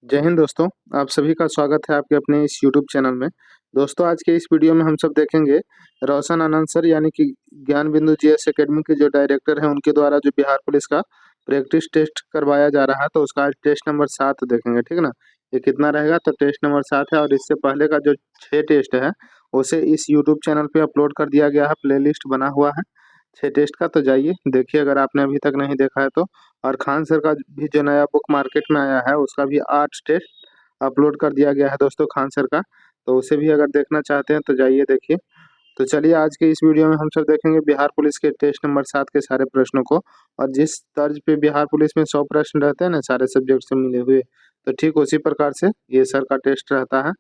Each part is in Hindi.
जय हिंद दोस्तों। आप सभी का स्वागत है आपके अपने इस यूट्यूब चैनल में। दोस्तों, आज के इस वीडियो में हम सब देखेंगे रोशन आनंद सर यानी कि ज्ञान बिंदु जीएस एकेडमी के जो डायरेक्टर हैं उनके द्वारा जो बिहार पुलिस का प्रैक्टिस टेस्ट करवाया जा रहा है, तो उसका आज टेस्ट नंबर 7 देखेंगे। ठीक ना, ये कितना रहेगा? तो टेस्ट नंबर 7 है और इससे पहले का जो 6 टेस्ट है उसे इस यूट्यूब चैनल पे अपलोड कर दिया गया है, प्लेलिस्ट बना हुआ है 6 टेस्ट का। तो जाइए देखिए अगर आपने अभी तक नहीं देखा है तो। और खान सर का भी जो नया बुक मार्केट में आया है उसका भी 8 टेस्ट अपलोड कर दिया गया है दोस्तों, खान सर का। तो उसे भी अगर देखना चाहते हैं तो जाइए देखिए। तो चलिए आज के इस वीडियो में हम सब देखेंगे बिहार पुलिस के टेस्ट नंबर 7 के सारे प्रश्नों को। और जिस तर्ज पे बिहार पुलिस में 100 प्रश्न रहते हैं ना सारे सब्जेक्ट से मिले हुए, तो ठीक उसी प्रकार से ये सर का टेस्ट रहता है।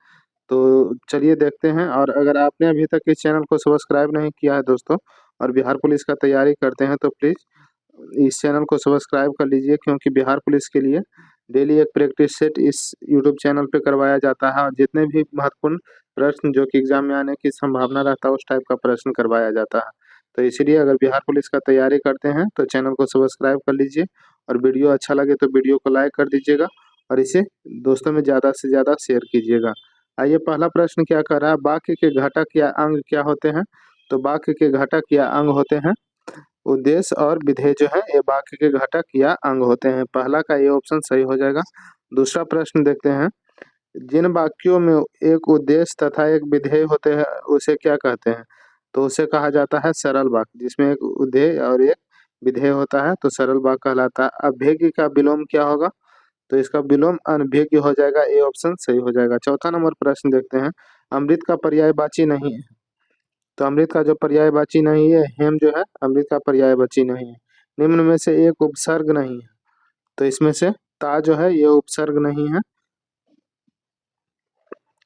तो चलिए देखते हैं। और अगर आपने अभी तक इस चैनल को सब्सक्राइब नहीं किया है दोस्तों और बिहार पुलिस का तैयारी करते हैं तो प्लीज़ इस चैनल को सब्सक्राइब कर लीजिए, क्योंकि बिहार पुलिस के लिए डेली एक प्रैक्टिस सेट इस यूट्यूब चैनल पे करवाया जाता है और जितने भी महत्वपूर्ण प्रश्न जो कि एग्जाम में आने की संभावना रहता है उस टाइप का प्रश्न करवाया जाता है। तो इसीलिए अगर बिहार पुलिस का तैयारी करते हैं तो चैनल को सब्सक्राइब कर लीजिए और वीडियो अच्छा लगे तो वीडियो को लाइक कर दीजिएगा और इसे दोस्तों में ज़्यादा से ज़्यादा शेयर कीजिएगा। आइए पहला प्रश्न क्या कर रहा है, वाक्य के घटक या अंग क्या होते हैं? तो वाक्य के घटक या अंग होते हैं उद्देश्य और विधेय, जो है ये वाक्य के घटक या अंग होते हैं। पहला का ये ऑप्शन सही हो जाएगा। दूसरा प्रश्न देखते हैं, जिन वाक्यों में एक उद्देश्य तथा एक विधेय होते हैं उसे क्या कहते हैं? तो उसे कहा जाता है सरल वाक्य, जिसमें एक उद्देश्य और एक विधेय होता है तो सरल वाक्य कहलाता है। अभेद्य का विलोम क्या होगा? तो इसका विलोम अनभिज्ञ हो जाएगा, ए ऑप्शन सही हो जाएगा। चौथा नंबर प्रश्न देखते हैं, अमृत का पर्यायवाची नहीं है। तो अमृत का जो पर्यायवाची नहीं है हेम, जो है अमृत का पर्यायवाची नहीं है। निम्न में से एक उपसर्ग नहीं है। तो इसमें से ता जो है ये उपसर्ग नहीं है।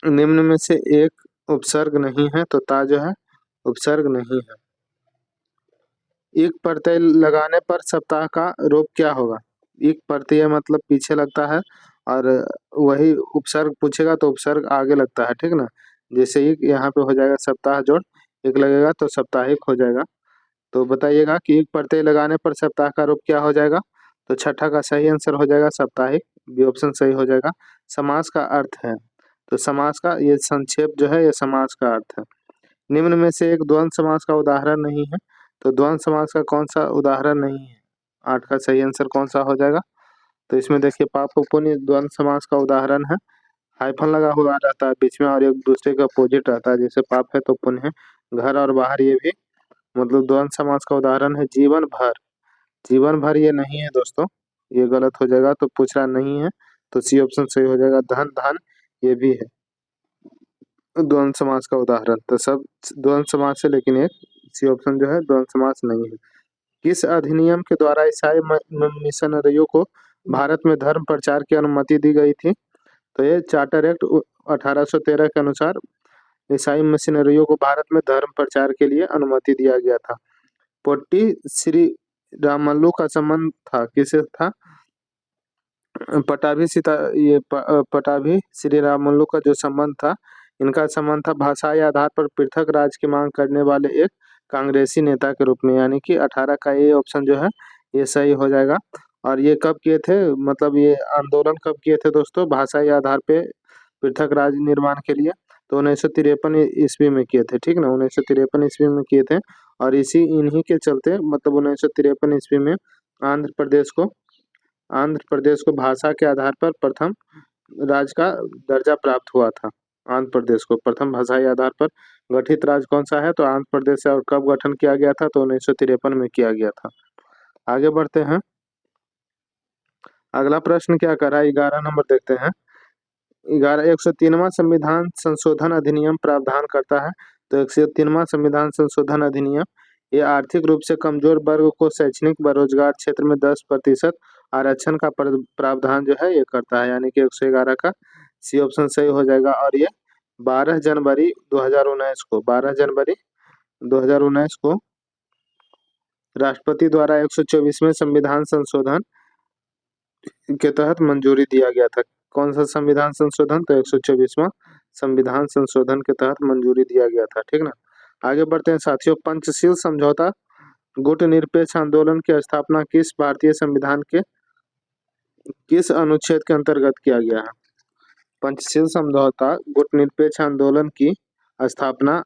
निम्न में से एक उपसर्ग नहीं है तो ता जो है उपसर्ग नहीं है। एक प्रत्यय लगाने पर सप्ताह का रूप क्या होगा? एक प्रत्यय मतलब पीछे लगता है और वही उपसर्ग पूछेगा तो उपसर्ग आगे लगता है। ठीक ना, जैसे एक यहाँ पे हो जाएगा सप्ताह जोड़ एक लगेगा तो साप्ताहिक हो जाएगा। तो बताइएगा कि एक प्रत्यय लगाने पर सप्ताह का रूप क्या हो जाएगा? तो छठा का सही आंसर हो जाएगा साप्ताहिक, बी ऑप्शन सही हो जाएगा। समास का अर्थ है, तो समास का ये संक्षेप जो है ये समास का अर्थ है। निम्न में से एक द्वंद्व समास का उदाहरण नहीं है। तो द्वंद्व समास का कौन सा उदाहरण नहीं है? 8 का सही आंसर कौन सा हो जाएगा? तो इसमें देखिए पाप पुण्य द्वंद्व समास का उदाहरण है। हाइफन लगा हुआ रहता है बीच में और एक दूसरे का अपोजिट रहता है, जैसे पाप है तो पुण्य है। घर और बाहर ये भी मतलब द्वंद्व समास का उदाहरण है। जीवन भर, जीवन भर ये नहीं है दोस्तों, ये गलत हो जाएगा। तो पूछ रहा नहीं है तो सी ऑप्शन सही हो जाएगा। धन धन ये भी है द्वंद्व समास का उदाहरण। तो सब द्वंद्व समास है लेकिन एक सी ऑप्शन जो है द्वंद्व समास नहीं है। किस अधिनियम के द्वारा ईसाई मिशनरियों को भारत में धर्म प्रचार की अनुमति दी गई थी? तो ये चार्टर एक्ट 1813 के अनुसार ईसाई मिशनरियों को भारत में धर्म प्रचार के लिए अनुमति दिया गया था। पोट्टी श्री रामल्लू का संबंध था, किसे था? पटाभी सीता ये पटाभी श्री रामल्लू का जो संबंध था, इनका संबंध था भाषाई आधार पर पृथक राज्य की मांग करने वाले एक कांग्रेसी नेता के रूप में, यानी कि 18 का ये ऑप्शन जो है ये सही हो जाएगा। और ये कब किए थे, मतलब ये आंदोलन कब किए थे दोस्तों भाषाई आधार पे पृथक राज्य निर्माण के लिए? तो 1953 ईस्वी में किए थे। ठीक ना, 1953 ईस्वी में किए थे। और इसी इन्हीं के चलते मतलब 1953 ईस्वी में आंध्र प्रदेश को भाषा के आधार पर प्रथम राज्य का दर्जा प्राप्त हुआ था। आंध्र प्रदेश को प्रथम भाषाई आधार पर गठित राज्य कौन सा है? तो आंध्र प्रदेश है। और कब गठन किया गया था? तो 1953 में किया गया था। आगे बढ़ते हैं। अगला प्रश्न क्या कर रहा है, 11 नंबर देखते हैं। 103वां संविधान संशोधन अधिनियम प्रावधान करता है। तो 103वां संविधान संशोधन अधिनियम ये आर्थिक रूप से कमजोर वर्ग को शैक्षणिक व रोजगार क्षेत्र में 10% आरक्षण का प्रावधान जो है ये करता है, यानी कि 111 का सी ऑप्शन सही हो जाएगा। और ये 12 जनवरी 2019 को राष्ट्रपति द्वारा 124वें संविधान संशोधन के तहत मंजूरी दिया गया था। कौन सा संविधान संशोधन? तो 124वां संविधान संशोधन के तहत मंजूरी दिया गया था। ठीक ना, आगे बढ़ते हैं साथियों। पंचशील समझौता गुट निरपेक्ष आंदोलन की स्थापना किस भारतीय संविधान के किस अनुच्छेद के अंतर्गत किया गया है? पंचशील समझौता, गुटनिरपेक्ष आंदोलन की स्थापना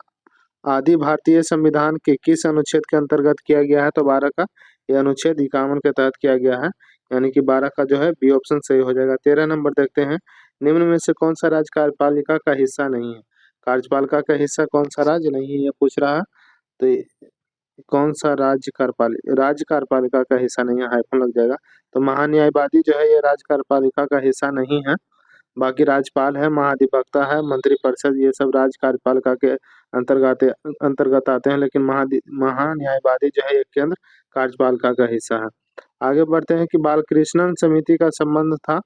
आदि भारतीय संविधान के किस अनुच्छेद के अंतर्गत किया गया है? तो 12 का, यह अनुच्छेद 51 के तहत किया गया है, यानी कि 12 का जो है बी ऑप्शन सही हो जाएगा। 13 नंबर देखते हैं, निम्न में से कौन सा राज्य कार्यपालिका का हिस्सा नहीं है? कार्यपालिका का हिस्सा कौन सा राज्य नहीं है, ये पूछ रहा है। तो कौन सा राज्य कार्यपालिका का हिस्सा नहीं है, हाइफन लग जाएगा। तो महान्यायवादी जो है ये राज्य कार्यपालिका का हिस्सा नहीं है। बाकी राज्यपाल है, महाधिवक्ता है, मंत्रिपरिषद, ये सब राज्य कार्यपालिका के अंतर्गत आते हैं, लेकिन महान्यायवादी जो है ये केंद्र कार्यपालिका का हिस्सा है। आगे बढ़ते हैं कि बालकृष्णन समिति का संबंध था,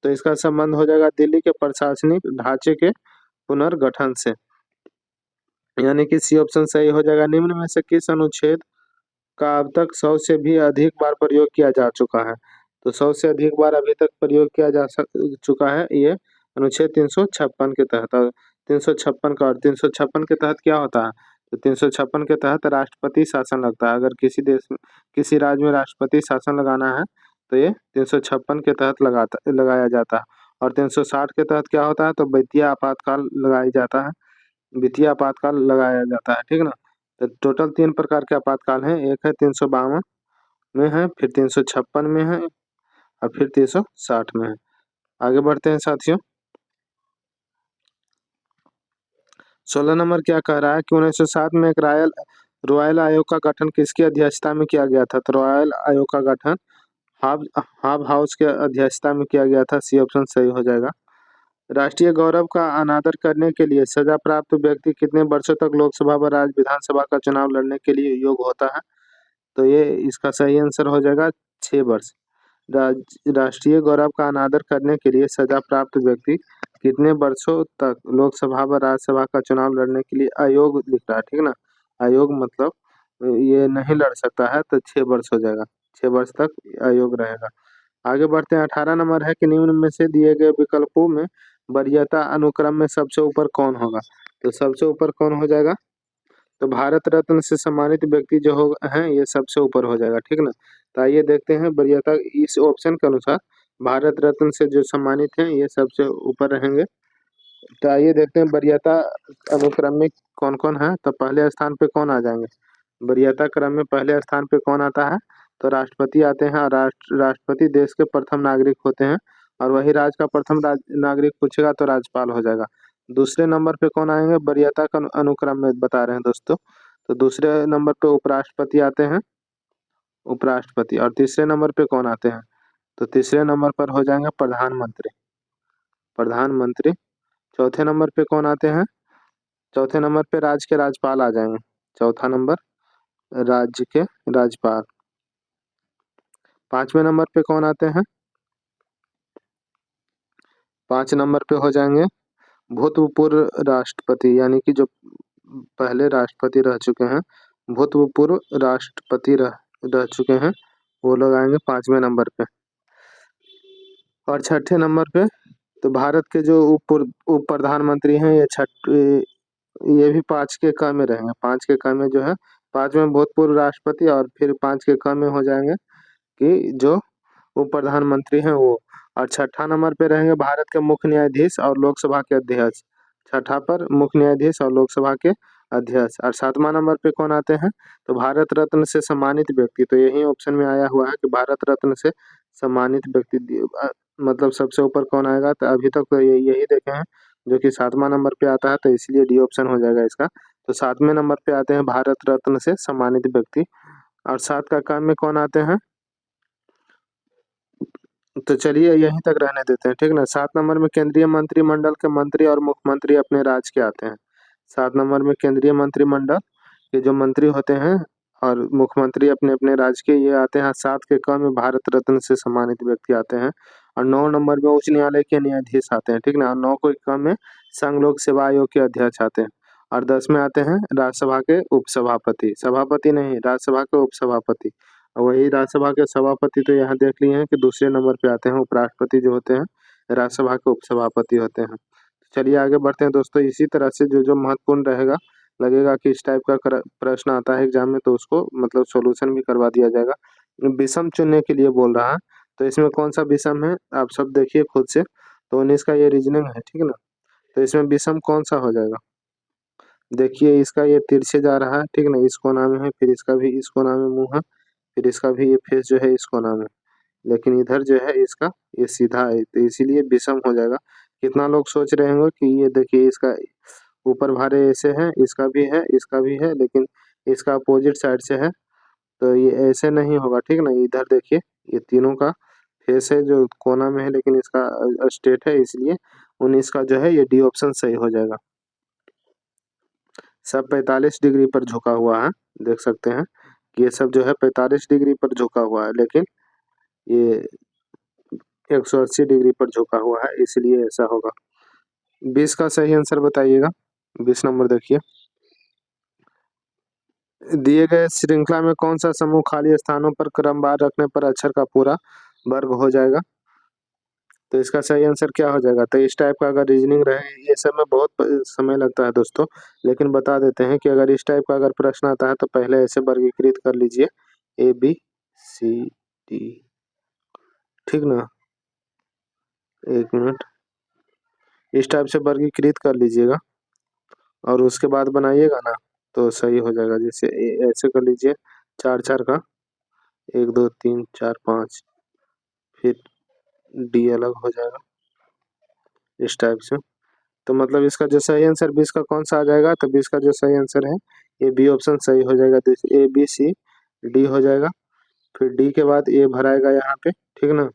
तो इसका संबंध हो जाएगा दिल्ली के प्रशासनिक ढांचे के पुनर्गठन से, यानी कि सी ऑप्शन सही हो जाएगा। निम्न में से किस अनुच्छेद का अब तक 100 से भी अधिक बार प्रयोग किया जा चुका है? तो 100 से अधिक बार अभी तक प्रयोग किया जा चुका है ये अनुच्छेद 356 के तहत। 356 का, और 356 के तहत क्या होता है? तो 356 के तहत राष्ट्रपति शासन लगता है। अगर किसी देश में, किसी राज्य में राष्ट्रपति शासन लगाना है तो ये 356 के तहत लगाया जाता है। और 360 के तहत क्या होता है? तो वित्तीय आपातकाल लगाया जाता है, ठीक ना। तो टोटल 3 प्रकार के आपातकाल हैं, एक है 352 में है, फिर 356 में है, और फिर 360 में है। आगे बढ़ते हैं साथियों। 16 नंबर क्या कह रहा है कि 1907 में एक रॉयल आयोग का गठन किसकी अध्यक्षता में किया गया था? तो रॉयल आयोग का गठन हाब हाउस के अध्यक्षता में किया गया था, सी ऑप्शन सही हो जाएगा। राष्ट्रीय गौरव का अनादर करने के लिए सजा प्राप्त व्यक्ति कितने वर्षों तक लोकसभा व राज्य विधानसभा का चुनाव लड़ने के लिए योग्य होता है? तो ये इसका सही आंसर हो जाएगा 6 वर्ष। राष्ट्रीय गौरव का अनादर करने के लिए सजा प्राप्त व्यक्ति कितने वर्षों तक लोकसभा व राज्यसभा का चुनाव लड़ने के लिए अयोग्य लिख रहा है, ठीक ना। अयोग्य मतलब ये नहीं लड़ सकता है, तो 6 वर्ष हो जाएगा, 6 वर्ष तक अयोग्य रहेगा। आगे बढ़ते हैं। 18 नंबर है कि निम्न में से दिए गए विकल्पों में वरीयता अनुक्रम में सबसे ऊपर कौन होगा? तो सबसे ऊपर कौन हो जाएगा? तो भारत रत्न से सम्मानित व्यक्ति जो हो हैं ये सबसे ऊपर हो जाएगा, ठीक ना। तो आइए देखते हैं वरीयता इस ऑप्शन के अनुसार भारत रत्न से जो सम्मानित हैं ये सबसे ऊपर रहेंगे। तो आइए देखते हैं वरीयता अनुक्रम में कौन कौन है। तो पहले स्थान पे कौन आ जाएंगे? वरीयता क्रम में पहले स्थान पे कौन आता है? तो राष्ट्रपति आते हैं, और राष्ट्रपति देश के प्रथम नागरिक होते हैं, और वही राज्य का प्रथम नागरिक पूछेगा तो राज्यपाल हो जाएगा। दूसरे नंबर पे कौन आएंगे? वरीयता का अनुक्रम में बता रहे हैं दोस्तों। तो दूसरे नंबर पे उपराष्ट्रपति आते हैं, उपराष्ट्रपति। और तीसरे नंबर पे कौन आते हैं? तो तीसरे नंबर पर हो जाएंगे प्रधानमंत्री, प्रधानमंत्री। चौथे नंबर पे कौन आते हैं? चौथे नंबर पे राज्य के राज्यपाल आ जाएंगे, चौथा नंबर राज्य के राज्यपाल। 5वें नंबर पे कौन आते हैं? 5 नंबर पे हो जाएंगे भूतपूर्व राष्ट्रपति, यानी कि जो पहले राष्ट्रपति रह चुके हैं, भूतपूर्व राष्ट्रपति रह चुके हैं, वो लोग आएंगे 5वें नंबर पे। और 6ठे नंबर पे तो भारत के जो उप प्रधानमंत्री हैं ये भी 5 के क में रहेंगे। 5 के क में जो है, 5 में भूतपूर्व राष्ट्रपति, और फिर 5 के क में हो जाएंगे कि जो उप प्रधानमंत्री हैं वो। और 6ठा नंबर पे रहेंगे भारत के मुख्य न्यायाधीश और लोकसभा के अध्यक्ष। 6ठा पर मुख्य न्यायाधीश और लोकसभा के अध्यक्ष। और 7वां नंबर पे कौन आते हैं? तो भारत रत्न से सम्मानित व्यक्ति। तो यही ऑप्शन में आया हुआ है कि भारत रत्न से सम्मानित व्यक्ति मतलब सबसे ऊपर कौन आएगा? तो अभी तक तो यही देखे हैं जो कि 7वां नंबर पे आता है, तो इसलिए डी ऑप्शन हो जाएगा इसका। तो 7वें नंबर पे आते हैं भारत रत्न से सम्मानित व्यक्ति। और 7 का क में कौन आते हैं? तो चलिए यहीं तक रहने देते हैं, ठीक ना। 7 नंबर में केंद्रीय मंत्रिमंडल के मंत्री और मुख्यमंत्री अपने राज्य के आते हैं। 7 नंबर में केंद्रीय मंत्रिमंडल के जो मंत्री होते हैं और मुख्यमंत्री अपने अपने राज्य के, ये आते हैं। 7 के क में भारत रत्न से सम्मानित व्यक्ति आते हैं। और 9 नंबर में उच्च न्यायालय के न्यायाधीश आते हैं, ठीक ना। और 9 के क में संघ लोक सेवा आयोग के अध्यक्ष आते हैं। और 10 में आते हैं राज्यसभा के उपसभापति, सभापति नहीं, राज्यसभा के उपसभापति। वही राज्यसभा के सभापति तो यहाँ देख लिए हैं कि दूसरे नंबर पे आते हैं। उपराष्ट्रपति जो होते हैं राज्यसभा के उपसभापति होते हैं। चलिए आगे बढ़ते हैं दोस्तों। इसी तरह से जो जो महत्वपूर्ण रहेगा, लगेगा कि इस टाइप का प्रश्न आता है एग्जाम में, तो उसको मतलब सॉल्यूशन भी करवा दिया जाएगा। विषम चुनने के लिए बोल रहा है, तो इसमें कौन सा विषम है आप सब देखिए खुद से। तो 19 का ये रीजनिंग है, ठीक है ना। तो इसमें विषम कौन सा हो जाएगा? देखिए इसका ये तिरछे जा रहा है, ठीक ना, इस कोना में है, फिर इसका भी इस कोना में मुंह है, फिर इसका भी ये फेस जो है इस कोना में, लेकिन इधर जो है इसका ये सीधा है, तो इसीलिए विषम हो जाएगा। कितना लोग सोच रहे होंगे कि ये देखिए इसका ऊपर भारे ऐसे है, इसका भी है, इसका भी है, लेकिन इसका अपोजिट साइड से है, तो ये ऐसे नहीं होगा, ठीक ना। इधर देखिए ये तीनों का फेस है जो कोना में है, लेकिन इसका स्ट्रेट है, इसलिए 19 का जो है ये डी ऑप्शन सही हो जाएगा। सब 45 डिग्री पर झुका हुआ है, देख सकते हैं कि ये सब जो है 45 डिग्री पर झुका हुआ है, लेकिन ये 180 डिग्री पर झुका हुआ है, इसलिए ऐसा होगा। 20 का सही आंसर बताइएगा। 20 नंबर देखिए, दिए गए श्रृंखला में कौन सा समूह खाली स्थानों पर क्रमवार रखने पर अक्षर का पूरा वर्ग हो जाएगा? तो इसका सही आंसर क्या हो जाएगा? तो इस टाइप का अगर रीजनिंग रहे, ये सब में बहुत समय लगता है दोस्तों, लेकिन बता देते हैं कि अगर इस टाइप का अगर प्रश्न आता है तो पहले ऐसे वर्गीकृत कर लीजिए, ए बी सी डी, ठीक ना। एक मिनट, इस टाइप से वर्गीकृत कर लीजिएगा और उसके बाद बनाइएगा ना तो सही हो जाएगा। जैसे ऐसे कर लीजिए, चार चार का, 1 2 3 4 5, फिर डी अलग हो जाएगा इस टाइप से। तो मतलब इसका जो सही आंसर 20 का कौन सा आ जाएगा? तो 20 का जो सही आंसर है ये बी ऑप्शन सही हो जाएगा। तो ए बी सी डी हो जाएगा, फिर डी के बाद ए भराएगा यहाँ पे, ठीक ना,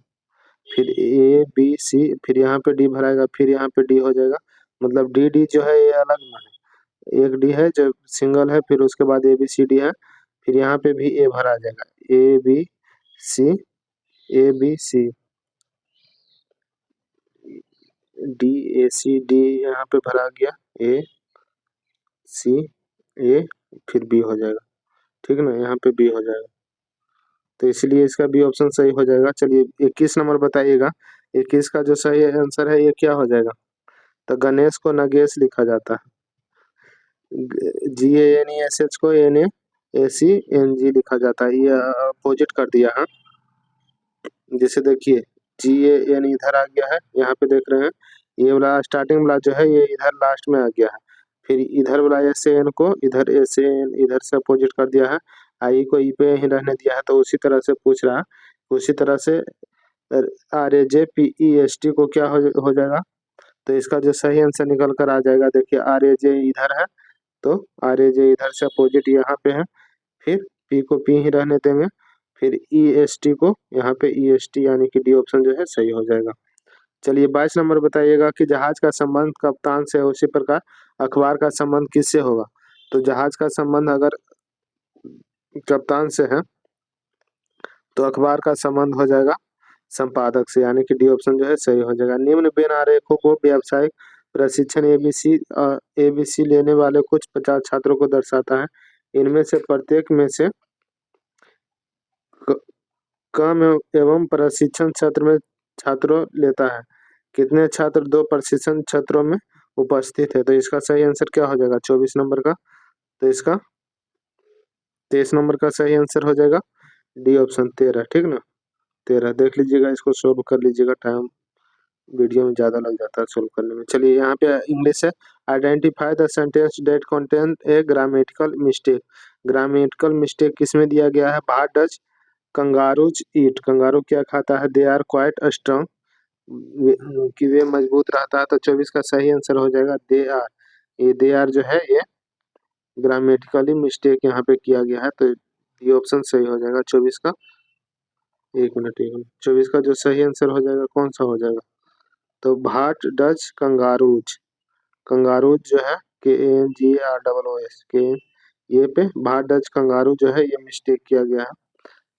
फिर ए बी सी, फिर यहाँ पे डी भराएगा, फिर यहाँ पे डी हो जाएगा। मतलब डी डी जो है ये अलग में है, एक डी है जो सिंगल है, फिर उसके बाद ए बी सी डी है, फिर यहाँ पे भी ए भरा जाएगा, A B C, A B C D, A C D यहाँ पे भरा गया, ए सी ए, फिर बी हो जाएगा, ठीक है ना, यहाँ पे बी हो जाएगा, तो इसलिए इसका बी ऑप्शन सही हो जाएगा। चलिए 21 नंबर बताइएगा। 21 का जो सही आंसर है ये क्या हो जाएगा? तो गणेश को नगेश लिखा जाता है, GANESH को NACNG लिखा जाता है, ये अपोजिट कर दिया है। जैसे देखिए GAN इधर आ गया है, यहाँ पे देख रहे हैं, ये वाला स्टार्टिंग वाला जो है ये इधर लास्ट में आ गया है, फिर इधर वाला SAN को इधर SAN इधर से अपोजिट कर दिया है, आई को ई पे ही रहने दिया है, तो उसी तरह से पूछ रहा है। उसी तरह से RAJPEST को क्या हो जाएगा? तो इसका जो सही आंसर निकल कर आ जाएगा, देखिए RAJ इधर है, तो RAJ इधर से अपोजिट यहाँ पे है, फिर P को P ही रहने देंगे, फिर EST को यहाँ पे EST, यानी कि डी ऑप्शन जो है सही हो जाएगा। चलिए 22 नंबर बताइएगा कि जहाज का संबंध कप्तान से है उसी प्रकार अखबार का संबंध किससे होगा? तो जहाज का संबंध अगर कप्तान से है तो अखबार का संबंध हो जाएगा संपादक से, यानी कि डी ऑप्शन जो है सही हो जाएगा। निम्न बेन आरेखों को व्यावसायिक प्रशिक्षण एबीसी लेने वाले कुछ 50 छात्रों को दर्शाता है, इनमें से प्रत्येक में से कम एवं प्रशिक्षण सत्र में छात्रों लेता है, कितने छात्र 2 प्रशिक्षण सत्रों में उपस्थित है? तो इसका सही आंसर क्या हो जाएगा 24 नंबर का? तो इसका 23 नंबर का सही आंसर हो जाएगा डी ऑप्शन 13, ठीक ना, 13 देख लीजिएगा, इसको सोल्व कर लीजिएगा, टाइम वीडियो में ज़्यादा लग जाता है सोल्व करने में। चलिए यहाँ पे इंग्लिश है, identify the sentence that contain a grammatical mistake. Grammatical mistake किसमें दिया गया है? बाहर डच कंगारूज ईट, कंगारू क्या खाता है? दे आर क्वाइट स्ट्रॉन्ग, कि वे मजबूत रहता है, तो 24 का सही आंसर हो जाएगा दे आर। ये दे आर जो है ये ग्रामेटिकली मिस्टेक यहाँ पे किया गया है, तो ये ऑप्शन सही हो जाएगा 24 का। एक मिनट 24 का जो सही आंसर हो जाएगा कौन सा हो जाएगा? तो भाट डच कंगारूज, कंगारूज जो है KANGAROOS के, ये पे भाट डच कंगारू जो है ये मिस्टेक किया गया है,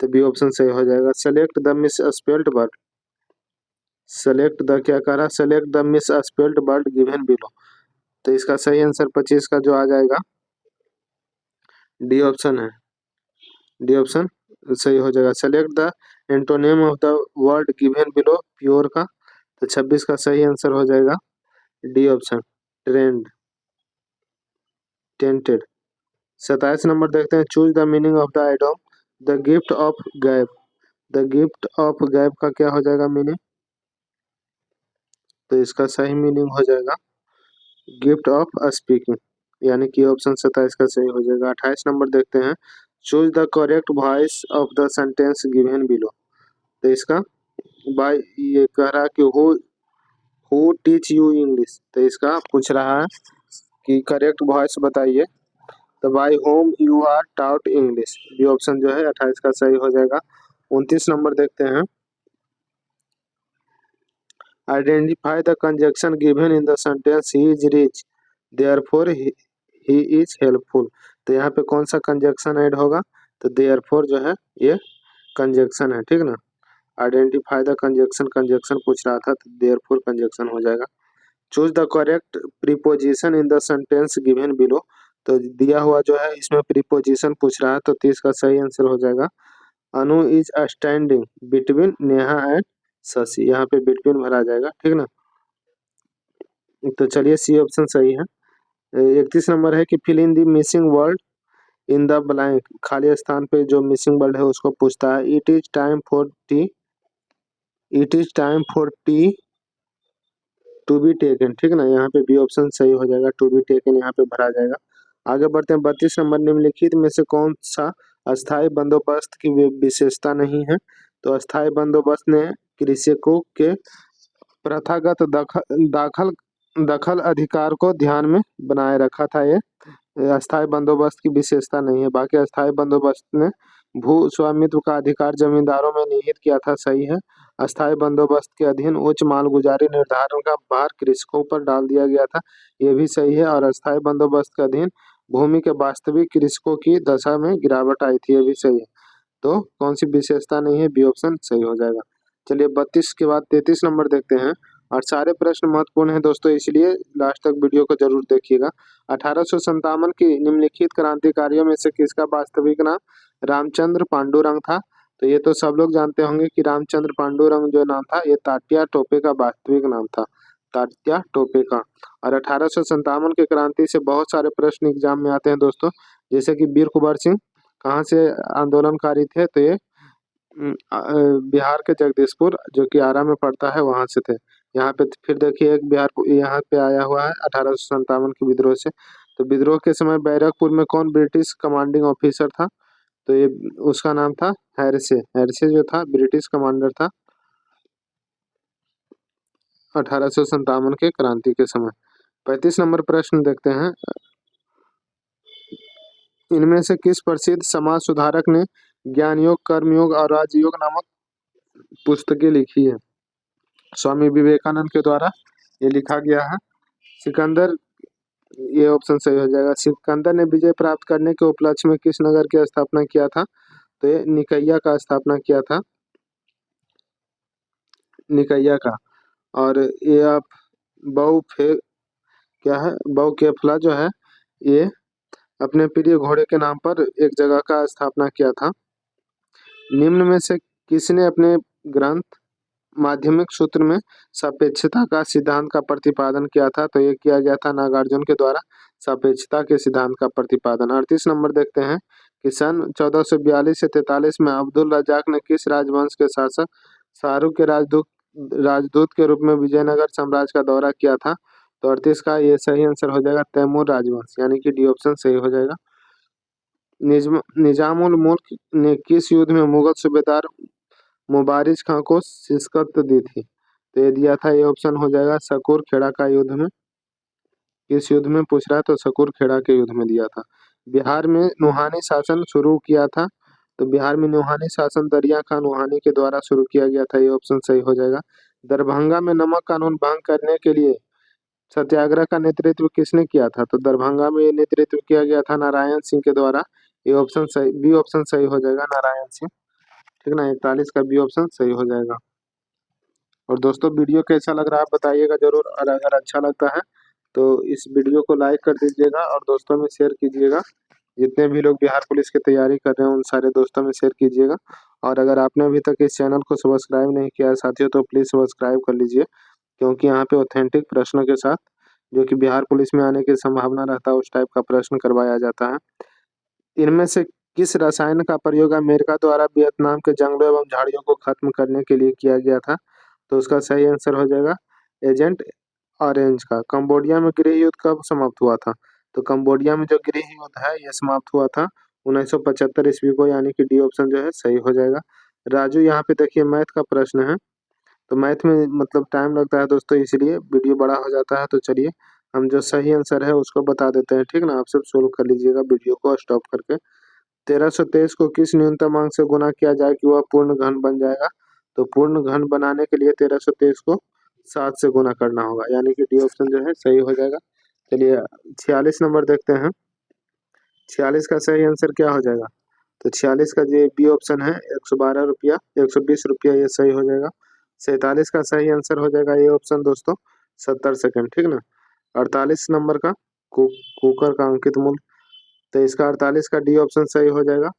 तो बी ऑप्शन सही हो जाएगा। Select the misspelled word, select the क्या कह रहा है? Select the misspelled word given below, तो इसका सही आंसर 25 का जो आ जाएगा डी ऑप्शन है, डी ऑप्शन सही हो जाएगा। Select the antonym of the word given below pure का, तो 26 का सही आंसर हो जाएगा डी ऑप्शन ट्रेंड, टेंटेड। 27 नंबर देखते हैं, choose the meaning of the item the gift of gap. The gift of gap का क्या हो जाएगा मीनिंग? तो इसका सही मीनिंग हो जाएगा गिफ्ट ऑफ स्पीकिंग, यानी कि ऑप्शन 27 का सही हो जाएगा। 28 नंबर देखते हैं, choose the correct voice of the sentence given below. तो इसका बाय ये कह रहा है कि हु टीच यू इंग्लिश, तो इसका पूछ रहा है कि करेक्ट वॉइस बताइए। तो by whom you are taught English, ये ऑप्शन जो है 28 का सही हो जाएगा। 29 नंबर देखते हैं, identify the conjunction given in the sentence he is rich therefore he is helpful. तो यहाँ पे कौन सा कंजक्शन ऐड होगा, तो देयरफॉर जो है ये कंजक्शन है, ठीक ना। आइडेंटिफाई द कंजक्शन, कंजक्शन पूछ रहा था, तो देयरफॉर कंजक्शन हो जाएगा। Choose the correct preposition in the sentence given below, तो दिया हुआ जो है इसमें प्रीपोजिशन पूछ रहा है, तो 30 का सही आंसर हो जाएगा Anu is standing between Neha and Shashi, यहाँ पे बिटवीन भरा जाएगा, ठीक ना। तो चलिए सी ऑप्शन सही है। 31 नंबर है कि fill in the missing word in the blank, खाली स्थान पे जो मिसिंग वर्ड है उसको पूछता है। It is time for tea, it is time for tea to be taken, ठीक ना, यहाँ पे बी ऑप्शन सही हो जाएगा, टू बी टेकन यहाँ पे भरा जाएगा। आगे बढ़ते हैं, 32 नंबर, निम्नलिखित में से कौन सा अस्थायी बंदोबस्त की विशेषता नहीं है। तो अस्थायी बंदोबस्त ने कृषकों के प्रथागत दाखल दखल अधिकार को ध्यान में बनाए रखा था। ये अस्थायी बंदोबस्त की विशेषता नहीं है। बाकी अस्थायी बंदोबस्त ने भू स्वामित्व का अधिकार जमींदारों में निहित किया था, सही है। अस्थायी बंदोबस्त के अधीन उच्च मालगुजारी निर्धारण का भार कृषकों पर डाल दिया गया था, ये भी सही है। और अस्थायी बंदोबस्त के अधीन भूमि के वास्तविक कृषकों की दशा में गिरावट आई थी, ये भी सही है। तो कौन सी विशेषता नहीं है, बी ऑप्शन सही हो जाएगा। चलिए 32 के बाद 33 नंबर देखते हैं, और सारे प्रश्न महत्वपूर्ण हैं दोस्तों, इसलिए लास्ट तक वीडियो को जरूर देखिएगा। 1857 की निम्नलिखित क्रांतिकारियों में से किसका वास्तविक नाम रामचंद्र पांडुरंग था। तो ये तो सब लोग जानते होंगे कि रामचंद्र पांडुरंग जो नाम था ये तात्या टोपे का वास्तविक नाम था, तात्या टोपे का। और 1857 के क्रांति से बहुत सारे प्रश्न एग्जाम में आते हैं दोस्तों, जैसे कि वीर कुंवर सिंह कहाँ से आंदोलनकारी थे, तो ये बिहार के जगदीशपुर जो कि आरा में पड़ता है वहां से थे। यहाँ पे फिर देखिए एक बिहार यहाँ पे आया हुआ है 1857 के विद्रोह से। तो विद्रोह के समय बैरकपुर में कौन ब्रिटिश कमांडिंग ऑफिसर था, तो ये उसका नाम था हैरिसे, हैरिसे जो था ब्रिटिश कमांडर था 1857 के क्रांति के समय। 35 नंबर प्रश्न देखते हैं, इनमें से किस प्रसिद्ध समाज सुधारक ने ज्ञान योग, कर्मयोग और राजयोग नामक पुस्तकें लिखी है। स्वामी विवेकानंद के द्वारा ये लिखा गया है। सिकंदर, ये ऑप्शन सही हो जाएगा। सिकंदर ने विजय प्राप्त करने के उपलक्ष्य में किस नगर की स्थापना किया था, तो ये निकैया का स्थापना किया था, निकैया का। और ये आप क्या है बहुकेफला जो है ये अपने प्रिय घोड़े के नाम पर एक जगह का स्थापना किया था। निम्न में से किसने अपने ग्रंथ माध्यमिक सूत्र में सापेक्षता का सिद्धांत का प्रतिपादन किया था, तो ये किया गया था नागार्जुन के द्वारा, सापेक्षता के सिद्धांत का प्रतिपादन। 38 नंबर देखते हैं कि सन 1442 से 43 में अब्दुल रजाक ने किस राजवंश के शासक शाहरुख के राजदूत के रूप में विजयनगर साम्राज्य का दौरा किया था। तो 38 का ये सही आंसर हो जाएगा तैमूर राजवंश, यानी कि डी ऑप्शन सही हो जाएगा। निजामुल मुल्क ने किस युद्ध में मुगल सूबेदार मुबारिज खां को शिकस्त दी थी, तो ये दिया था, ये ऑप्शन हो जाएगा सकूर खेड़ा का युद्ध में। किस युद्ध में पूछ रहा है, तो सकूर खेड़ा के युद्ध में दिया था। बिहार में नुहानी शासन शुरू किया था, तो बिहार में नुहानी शासन दरिया खां नुहानी के द्वारा शुरू किया गया था, ये ऑप्शन सही हो जाएगा। दरभंगा में नमक कानून भंग करने के लिए सत्याग्रह का नेतृत्व किसने किया था, तो दरभंगा में ये नेतृत्व किया गया था नारायण सिंह के द्वारा, ये ऑप्शन सही, बी ऑप्शन सही हो जाएगा नारायण सिंह, ठीक ना। 41 का बी ऑप्शन सही हो जाएगा। और दोस्तों वीडियो कैसा लग रहा है आप बताइएगा जरूर, और अगर अच्छा लगता है तो इस वीडियो को लाइक कर दीजिएगा और दोस्तों में शेयर कीजिएगा। जितने भी लोग बिहार पुलिस की तैयारी कर रहे हैं उन सारे दोस्तों में शेयर कीजिएगा। और अगर आपने अभी तक इस चैनल को सब्सक्राइब नहीं किया है साथियों, तो प्लीज़ सब्सक्राइब कर लीजिए, क्योंकि यहाँ पे ऑथेंटिक प्रश्नों के साथ जो कि बिहार पुलिस में आने की संभावना रहता है उस टाइप का प्रश्न करवाया जाता है। इनमें से किस रसायन का प्रयोग अमेरिका द्वारा वियतनाम के जंगलों एवं झाड़ियों को खत्म करने के लिए किया गया था, तो उसका सही आंसर हो जाएगा एजेंट ऑरेंज का। कंबोडिया में गृह युद्ध कब समाप्त हुआ था? तो कंबोडिया में जो गृह युद्ध है ये समाप्त हुआ था 1975 ईस्वी को, यानी कि डी ऑप्शन जो है सही हो जाएगा। राजू यहाँ पे देखिए मैथ का प्रश्न है, तो मैथ में मतलब टाइम लगता है दोस्तों, इसलिए वीडियो बड़ा हो जाता है। तो चलिए हम जो सही आंसर है उसको बता देते हैं, ठीक ना। आप सब सोल्व कर लीजिएगा वीडियो को स्टॉप करके। 1323 को किस न्यूनतम अंक से गुना किया जाए कि वह पूर्ण घन बन जाएगा? तो पूर्ण घन बनाने के लिए 1323 को 7 से गुना करना होगा, यानी कि डी ऑप्शन जो है सही हो जाएगा। चलिए 46 नंबर देखते हैं। 46 का सही आंसर क्या हो जाएगा? तो 46 का जो बी ऑप्शन है 112 रुपया, 120 रुपया, ये सही हो जाएगा। 47 का सही आंसर हो जाएगा ये ऑप्शन दोस्तों 70 सेकंड, ठीक ना। 48 नंबर का कुकर का अंकित मूल्य, तो इसका 48 का डी ऑप्शन सही हो जाएगा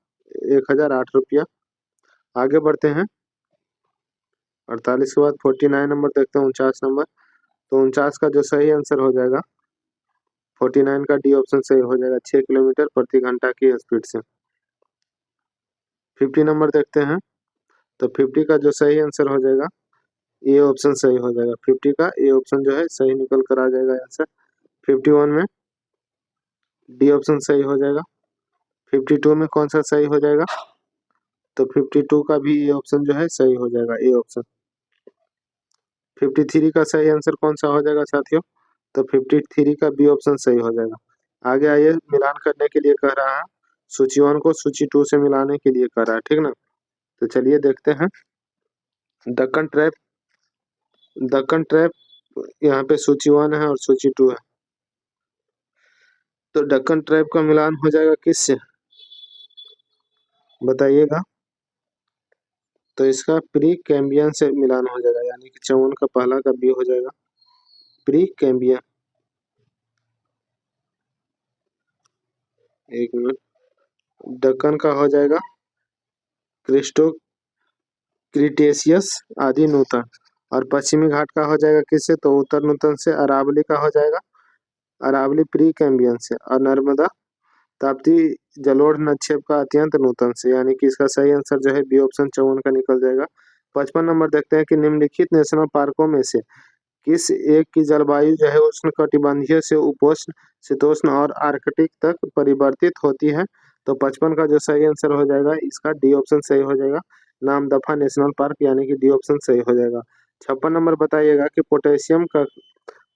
1008 रुपया। आगे बढ़ते हैं। 48 के बाद 49 नंबर देखते हैं, 49 नंबर। तो 49 का जो सही आंसर हो जाएगा 49 का डी ऑप्शन सही हो जाएगा 6 किलोमीटर प्रति घंटा की स्पीड से। 50 नंबर देखते हैं। तो 50 का जो सही आंसर हो जाएगा ए ऑप्शन सही हो जाएगा। 50 का ए ऑप्शन जो है सही निकल कर आ जाएगा आंसर। 51 में डी ऑप्शन सही हो जाएगा। 52 में कौन सा सही हो जाएगा? तो 52 का भी ए ऑप्शन जो है सही हो जाएगा, ए ऑप्शन। 53 का सही आंसर कौन सा हो जाएगा साथियों? तो 53 का बी ऑप्शन सही हो जाएगा। आगे आइए, मिलान करने के लिए कह रहा है, सूची 1 को सूची 2 से मिलाने के लिए कह रहा है, ठीक ना। तो चलिए देखते हैं। दक्कन ट्रैप, दक्कन ट्रैप यहाँ पे सूची 1 है और सूची 2 है। तो दक्कन ट्रैप का मिलान हो जाएगा किससे बताइएगा? तो इसका प्री कैम्बियन से मिलान हो जाएगा, यानी कि 54 का पहला का बी हो जाएगा प्री कैम्बियन। एक मिनट। दक्कन का हो जाएगा क्रिस्टो क्रिटेशियस आदि नूतन, और पश्चिमी घाट का हो जाएगा किससे? तो उत्तर नूतन से। अरावली का हो जाएगा अरावली प्री कैम्बियन से, और नर्मदा ताप्ती जलोढ़ निक्षेप का अत्यंत नूतन से, यानी कि इसका सही आंसर जो है बी ऑप्शन 54 का निकल जाएगा। 55 नंबर देखते हैं कि निम्नलिखित नेशनल पार्कों में से किस एक की जलवायु जो है उष्णकटिबंधीय से उपोष्ण, शीतोष्ण और आर्कटिक तक परिवर्तित होती है? तो 55 का जो सही आंसर हो जाएगा इसका डी ऑप्शन सही हो जाएगा, नामदफा नेशनल पार्क, यानी कि डी ऑप्शन सही हो जाएगा। 56 नंबर बताइएगा कि पोटेशियम का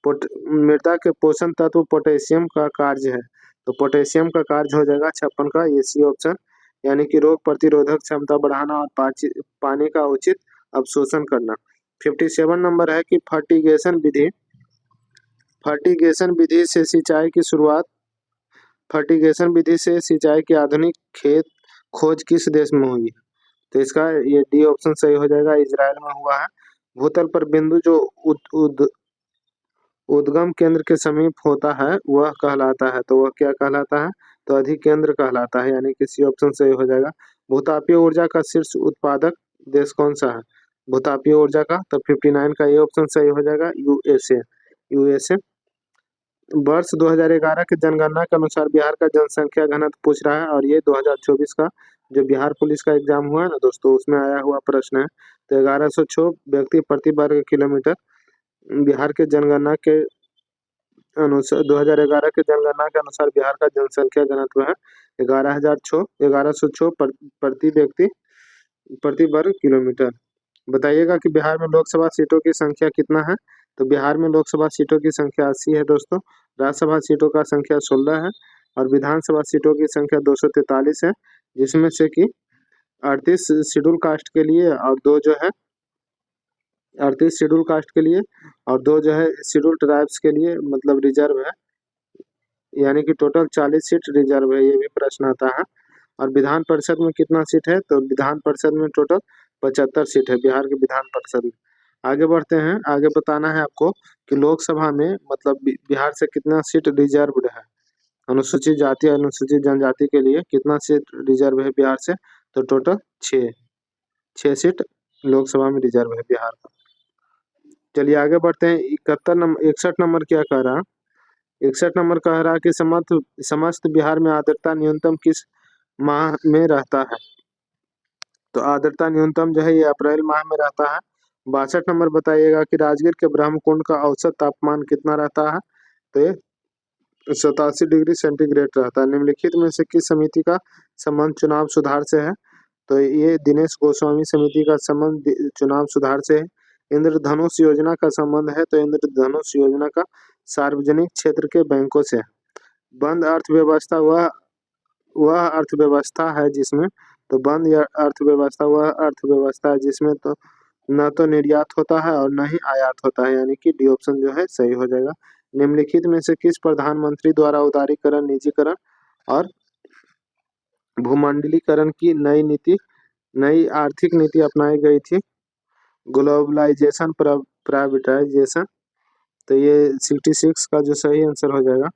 मृदा के पोषण तत्व पोटेशियम का कार्य है। तो पोटेशियम का कार्य हो जाएगा 56 का ये सी ऑप्शन, यानी कि रोग प्रतिरोधक क्षमता बढ़ाना और पानी का उचित अवशोषण करना। 57 नंबर है कि फर्टिगेशन विधि से सिंचाई की शुरुआत, फर्टिगेशन विधि से सिंचाई की आधुनिक खेत खोज किस देश में हुई? तो इसका ये डी ऑप्शन सही हो जाएगा, इजराइल में हुआ है। भूतल पर बिंदु जो उद्गम केंद्र के समीप होता है वह कहलाता है, तो वह क्या कहलाता है? तो अधिकेंद्र कहलाता है, यानी कि सी ऑप्शन सही हो जाएगा। भूतापीय ऊर्जा का शीर्ष उत्पादक देश कौन सा है भूतापीय ऊर्जा का? तो 59 का ये ऑप्शन सही हो जाएगा, यूएसए। यूएसए। वर्ष 2011 की जनगणना के अनुसार बिहार का जनसंख्या घनत्व पूछ रहा है, और ये 2024 का जो बिहार पुलिस का एग्जाम हुआ है ना दोस्तों, उसमें आया हुआ प्रश्न है। तो 1106 व्यक्ति प्रति वर्ग किलोमीटर बिहार के जनगणना के अनुसार, 2011 के जनगणना के अनुसार बिहार का जनसंख्या घनत्व है 11,106 प्रति व्यक्ति प्रति वर्ग किलोमीटर। बताइएगा कि बिहार में लोकसभा सीटों की संख्या कितना है? तो बिहार में लोकसभा सीटों की संख्या 80 है दोस्तों। राज्यसभा सीटों का संख्या 16 है, और विधानसभा सीटों की संख्या 243 है, जिसमें से कि 38 शेड्यूल कास्ट के लिए और दो जो है 38 शेड्यूल कास्ट के लिए और दो जो है शेड्यूल ट्राइब्स के लिए मतलब रिजर्व है, यानी कि टोटल 40 सीट रिजर्व है, ये भी प्रश्न आता है। और विधान परिषद में कितना सीट है? तो विधान परिषद में टोटल 75 सीट है बिहार के विधान परिषद में। आगे बढ़ते हैं। आगे बताना है आपको कि लोकसभा में मतलब बिहार से कितना सीट रिजर्व्ड है, अनुसूचित जाति और अनुसूचित जनजाति के लिए कितना सीट रिजर्व है बिहार से? तो टोटल 6 सीट लोकसभा में रिजर्व है बिहार का। चलिए आगे बढ़ते हैं। 61 नंबर क्या कह रहा है? 61 नंबर कह रहा है कि समस्त बिहार में आर्द्रता न्यूनतम किस माह में रहता है? तो आर्द्रता न्यूनतम जो है ये अप्रैल माह में रहता है, 62 नंबर बताइएगा कि राजगीर के ब्रह्मकुंड का औसत तापमान कितना रहता है? तो ये 87 डिग्री सेंटीग्रेड रहता है। निम्नलिखित में से किस समिति का संबंध चुनाव सुधार से है? तो ये दिनेश गोस्वामी समिति का संबंध चुनाव सुधार से है। इंद्रधनुष योजना का संबंध है, तो इंद्रधनुष योजना का सार्वजनिक क्षेत्र के बैंकों से है। बंद अर्थव्यवस्था वह अर्थव्यवस्था है जिसमें, तो बंद या अर्थव्यवस्था वह अर्थव्यवस्था है जिसमें तो न तो निर्यात होता है और न ही आयात होता है, यानी कि डी ऑप्शन जो है सही हो जाएगा। निम्नलिखित में से किस प्रधानमंत्री द्वारा उदारीकरण, निजीकरण और भूमंडलीकरण की नई आर्थिक नीति अपनाई गई थी? Globalisation, privatisation. तो ये 66 का जो सही आंसर हो जाएगा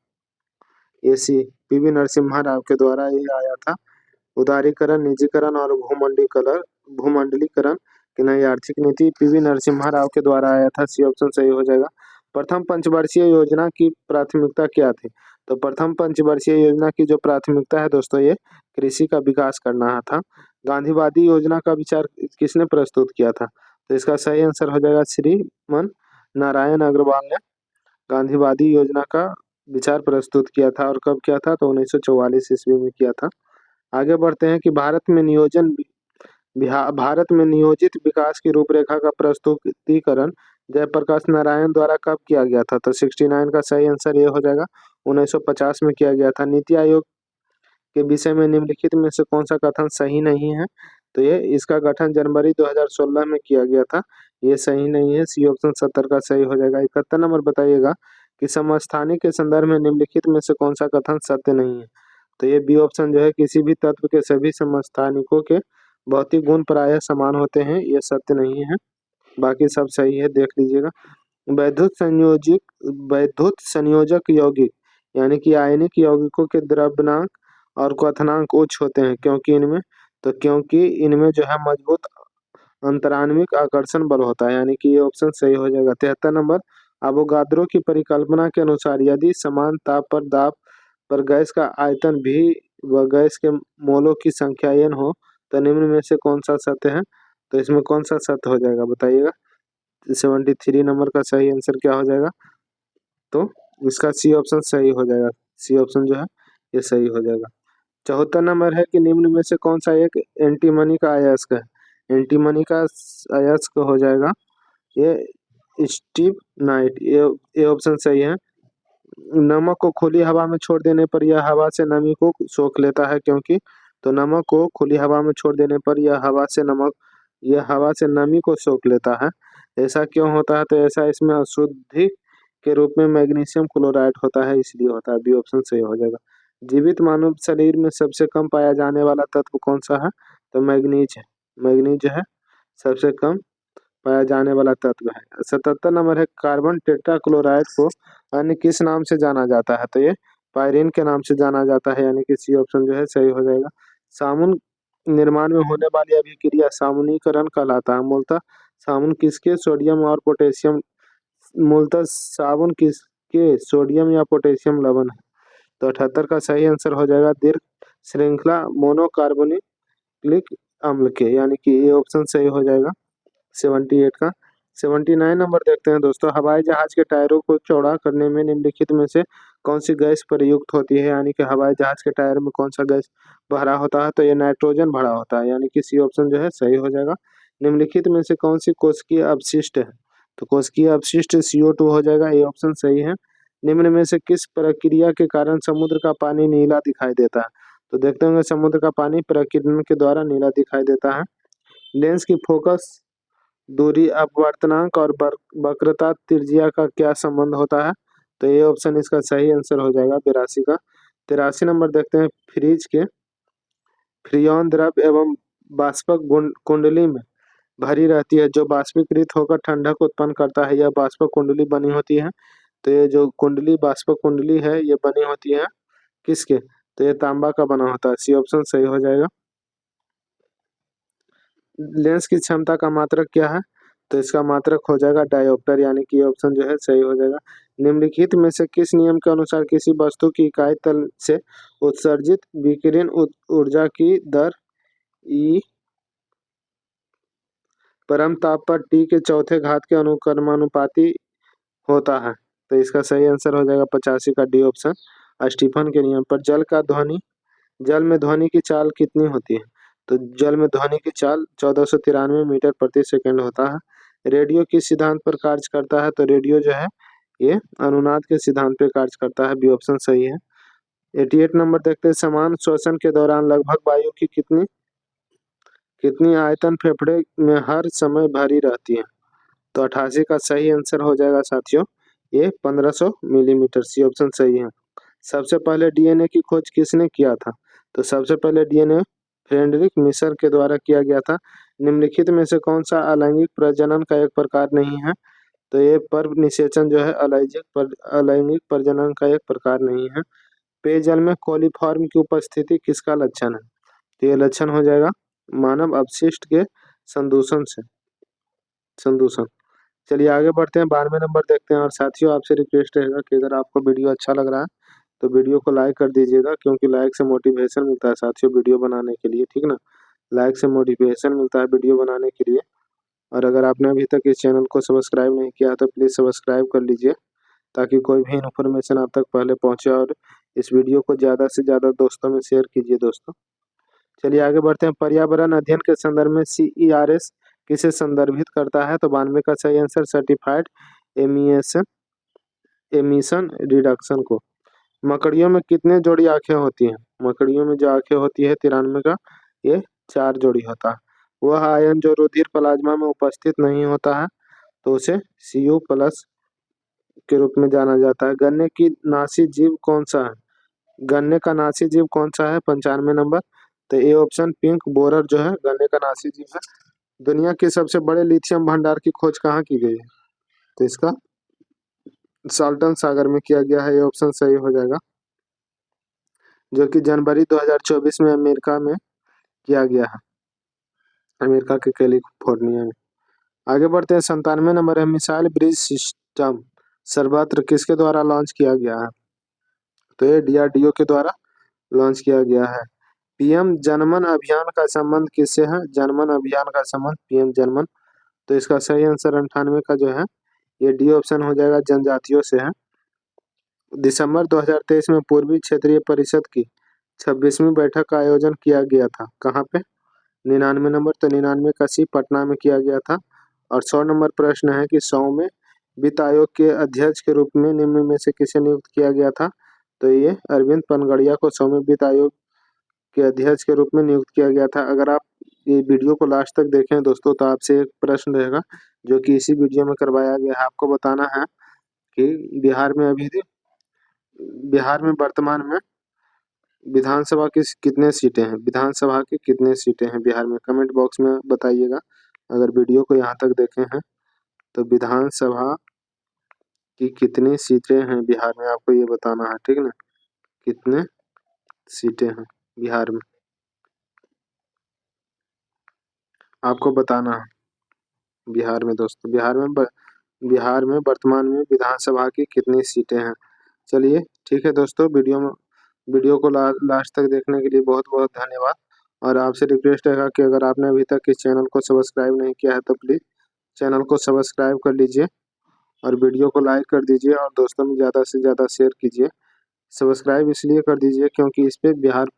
ये सी, पीवी नरसिम्हा राव के द्वारा ये आया था। उदारीकरण, निजीकरण और भूमंडलीकरण की नई आर्थिक नीति पीवी नरसिम्हा राव के द्वारा आया था। सी ऑप्शन सही हो जाएगा। प्रथम पंचवर्षीय योजना की प्राथमिकता क्या थी? तो प्रथम पंचवर्षीय योजना की जो प्राथमिकता है दोस्तों, ये कृषि का विकास करना था। गांधीवादी योजना का विचार किसने प्रस्तुत किया था? तो इसका सही आंसर हो जाएगा श्रीमन नारायण अग्रवाल ने गांधीवादी योजना का विचार प्रस्तुत किया था। और कब किया था? तो 1944 ईस्वी में किया था। आगे बढ़ते हैं कि भारत में नियोजित विकास की रूपरेखा का प्रस्तुतिकरण जयप्रकाश नारायण द्वारा कब किया गया था? तो 69 का सही आंसर ये हो जाएगा, 1950 में किया गया था। नीति आयोग के विषय में निम्नलिखित में से कौन सा कथन सही नहीं है? तो ये इसका गठन जनवरी 2016 में किया गया था, ये सही नहीं है। सी ऑप्शन 70 का सही हो जाएगा। 71 नंबर बताइएगा कि समस्थानिक के संदर्भ में निम्नलिखित में से कौन सा कथन सत्य नहीं है? तो ये बी ऑप्शन जो है, किसी भी तत्व के सभी समस्थानिकों के भौतिक गुण प्रायः समान होते हैं, ये सत्य नहीं है। बाकी सब सही है, देख लीजिएगा। वैद्युत संयोजक यौगिक यानी कि आयनिक यौगिकों के द्रव्यनांक और क्वथनांक उच्च होते हैं, क्योंकि इनमें जो है मजबूत अंतराण्विक आकर्षण बल होता है, यानी कि ये ऑप्शन सही हो जाएगा। 73 नंबर, अवोगाद्रो की परिकल्पना के अनुसार यदि समान दाब पर गैस का आयतन भी व गैस के मोलों की संख्या n हो तो निम्न में से कौन सा सत्य है? तो इसमें कौन सा सत्य हो जाएगा बताइएगा। 73 नंबर का सही आंसर क्या हो जाएगा? तो इसका सी ऑप्शन सही हो जाएगा। सी ऑप्शन जो है ये सही हो जाएगा। 74 नंबर है कि निम्न में से कौन सा एक एंटीमनी का अयस्क है? एंटीमनी का अयस्क हो जाएगा ये स्टीव नाइट, ये ऑप्शन सही है। नमक को खुली हवा में छोड़ देने पर यह हवा से नमी को सोख लेता है, क्योंकि तो नमक को खुली हवा में छोड़ देने पर यह हवा से नमी को सोख लेता है। ऐसा क्यों होता है? तो ऐसा इसमें अशुद्धि के रूप में मैग्नीशियम क्लोराइड होता है, इसलिए होता है। बी ऑप्शन सही हो जाएगा। जीवित मानव शरीर में सबसे कम पाया जाने वाला तत्व कौन सा है? तो मैग्नीज है। मैग्नीज जो है सबसे कम पाया जाने वाला तत्व है। 77 नंबर है, कार्बन टेट्राक्लोराइड को अन्य किस नाम से जाना जाता है? तो ये पायरीन के नाम से जाना जाता है, यानी कि सी ऑप्शन जो है सही हो जाएगा। साबुन निर्माण में होने वाली अभिक्रिया सामुनीकरण कहलाता है। मूलतः साबुन किसके सोडियम या पोटेशियम लवण है? तो 78 का सही आंसर हो जाएगा दीर्घ श्रृंखला मोनोकार्बोनिलिक अम्ल के, यानी कि ये ऑप्शन सही हो जाएगा 78 का। 79 नंबर देखते हैं दोस्तों, हवाई जहाज के टायरों को चौड़ा करने में निम्नलिखित में से कौन सी गैस प्रयुक्त होती है? यानी कि हवाई जहाज के टायर में कौन सा गैस भरा होता है? तो ये नाइट्रोजन भरा होता है, यानी कि सी ऑप्शन जो है सही हो जाएगा। निम्नलिखित में से कौन सी कोशिकीय अपशिष्ट है? तो कोशिकीय अपशिष्ट CO2 हो जाएगा, ये ऑप्शन सही है। निम्न में से किस प्रक्रिया के कारण समुद्र का पानी नीला दिखाई देता है? तो देखते होंगे समुद्र का पानी प्रकीर्णन के द्वारा नीला दिखाई देता है। लेंस की फोकस दूरी, अपवर्तनांक और वक्रता त्रिज्या का क्या संबंध होता है? तो ये ऑप्शन इसका सही आंसर हो जाएगा 82 का। 83 नंबर देखते हैं, फ्रिज के फ्रियोन द्रव एवं बाष्पक कुंडली में भरी रहती है, जो बाष्पीकृत होकर ठंडक उत्पन्न करता है, यह बाष्पक कुंडली बनी होती है। तो ये जो कुंडली बाष्पक कुंडली है ये बनी होती है किसके? तो ये तांबा का बना होता है। सी ऑप्शन सही हो जाएगा। लेंस की क्षमता का मात्रक क्या है? तो इसका मात्रक हो जाएगा डायोप्टर, यानी कि ऑप्शन जो है सही हो जाएगा। निम्नलिखित में से किस नियम के अनुसार किसी वस्तु की इकाई तल से उत्सर्जित विकिरण ऊर्जा की दर ई परम ताप पर T के चौथे घात के अनुक्रमानुपाती होता है। तो इसका सही आंसर हो जाएगा 85 का डी ऑप्शन। स्टीफन के नियम पर जल में ध्वनि की चाल कितनी होती है? तो जल में ध्वनि की चाल 1493 मीटर प्रति सेकंड होता है। रेडियो किस सिद्धांत पर कार्य करता है? तो रेडियो जो है ये अनुनाद के सिद्धांत पर कार्य करता है। बी ऑप्शन सही है। 88 नंबर देखते हैं, समान श्वसन के दौरान लगभग वायु की कितनी आयतन फेफड़े में हर समय भरी रहती है? तो 88 का सही आंसर हो जाएगा साथियों ये 1500 मिलीमीटर। सी ऑप्शन सही है। सबसे पहले डीएनए की खोज किसने किया था? तो सबसे पहले डीएनए फ्रेडरिक मिशर के द्वारा किया गया था। निम्नलिखित में से कौन सा अलैंगिक प्रजनन का एक प्रकार नहीं है? तो ये पर्व निषेचन जो है अलैंगिक प्रजनन का एक प्रकार नहीं है। पेयजल में कोलिफॉर्म की उपस्थिति किसका लक्षण है? तो ये लक्षण हो जाएगा मानव अपशिष्ट के संदूषण। चलिए आगे बढ़ते हैं, 12वें नंबर देखते हैं। और साथियों आपसे रिक्वेस्ट रहेगा कि अगर आपको वीडियो अच्छा लग रहा है तो वीडियो को लाइक कर दीजिएगा, क्योंकि लाइक से मोटिवेशन मिलता है साथियों वीडियो बनाने के लिए, ठीक ना। लाइक से मोटिवेशन मिलता है वीडियो बनाने के लिए। और अगर आपने अभी तक इस चैनल को सब्सक्राइब नहीं किया तो प्लीज़ सब्सक्राइब कर लीजिए, ताकि कोई भी इन्फॉर्मेशन आप तक पहले पहुँचे। और इस वीडियो को ज़्यादा से ज़्यादा दोस्तों में शेयर कीजिए दोस्तों। चलिए आगे बढ़ते हैं। पर्यावरण अध्ययन के संदर्भ में CERS किसे संदर्भित करता है? तो 92 का सही आंसर सर्टिफाइड एमिशन रिडक्शन को। मकड़ियों में कितने जोड़ी आंखें होती हैं? मकड़ियों में जो आंखें होती है 93 का, ये 4 जोड़ी होता है। वह आयन जो रुधिर प्लाज्मा में उपस्थित नहीं होता है तो उसे Cu+ के रूप में जाना जाता है। गन्ने की नासी जीव कौन सा है? गन्ने का नासी जीव कौन सा है? 95 नंबर। तो ए ऑप्शन पिंक बोरर जो है गन्ने का नासी जीव है। दुनिया के सबसे बड़े लिथियम भंडार की खोज कहाँ की गई है? तो इसका साल्टन सागर में किया गया है। ये ऑप्शन सही हो जाएगा, जो कि जनवरी 2024 में अमेरिका में किया गया है, अमेरिका के कैलिफोर्निया में। आगे बढ़ते हैं, 97 नंबर है। मिसाइल ब्रिज सिस्टम सर्वत्र किसके द्वारा लॉन्च किया गया है? तो ये DRDO के द्वारा लॉन्च किया गया है। PM जनमन अभियान का संबंध किससे है? जनमन अभियान का संबंध PM जनमन। तो इसका सही आंसर 98 का जो है ये डी ऑप्शन हो जाएगा, जनजातियों से है। दिसंबर 2023 में पूर्वी क्षेत्रीय परिषद की 26वीं बैठक का आयोजन किया गया था। कहाँ पे? 99 नंबर। तो 99 का सी पटना में किया गया था। और 100 नंबर प्रश्न है कि 100 में वित्त आयोग के अध्यक्ष के रूप में निम्न में से किसे नियुक्त किया गया था? तो ये अरविंद पनगड़िया को 100 में वित्त आयोग के अध्यक्ष के रूप में नियुक्त किया गया था। अगर आप ये वीडियो को लास्ट तक देखें दोस्तों तो आपसे एक प्रश्न रहेगा जो कि इसी वीडियो में करवाया गया है। आपको बताना है कि बिहार में वर्तमान में विधानसभा की कितने सीटें हैं? विधानसभा की कितने सीटें हैं बिहार में? कमेंट बॉक्स में बताइएगा। अगर वीडियो को यहाँ तक देखे हैं तो विधानसभा की कितनी सीटें हैं बिहार में आपको ये बताना है, ठीक ना। कितने सीटें हैं बिहार में आपको बताना है। बिहार में दोस्तों बिहार में वर्तमान में विधानसभा की कितनी सीटें हैं? चलिए ठीक है दोस्तों, वीडियो को लास्ट तक देखने के लिए बहुत बहुत धन्यवाद। और आपसे रिक्वेस्ट है कि अगर आपने अभी तक इस चैनल को सब्सक्राइब नहीं किया है तो प्लीज़ चैनल को सब्सक्राइब कर लीजिए और वीडियो को लाइक कर दीजिए और दोस्तों में ज़्यादा से ज़्यादा शेयर कीजिए। सब्सक्राइब इसलिए कर दीजिए क्योंकि इस पे बिहार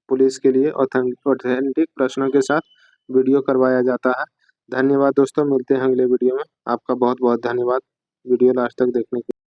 पुलिस के लिए ऑथेंटिक प्रश्नों के साथ वीडियो करवाया जाता है। धन्यवाद दोस्तों, मिलते हैं अगले वीडियो में। आपका बहुत बहुत धन्यवाद वीडियो लास्ट तक देखने के लिए।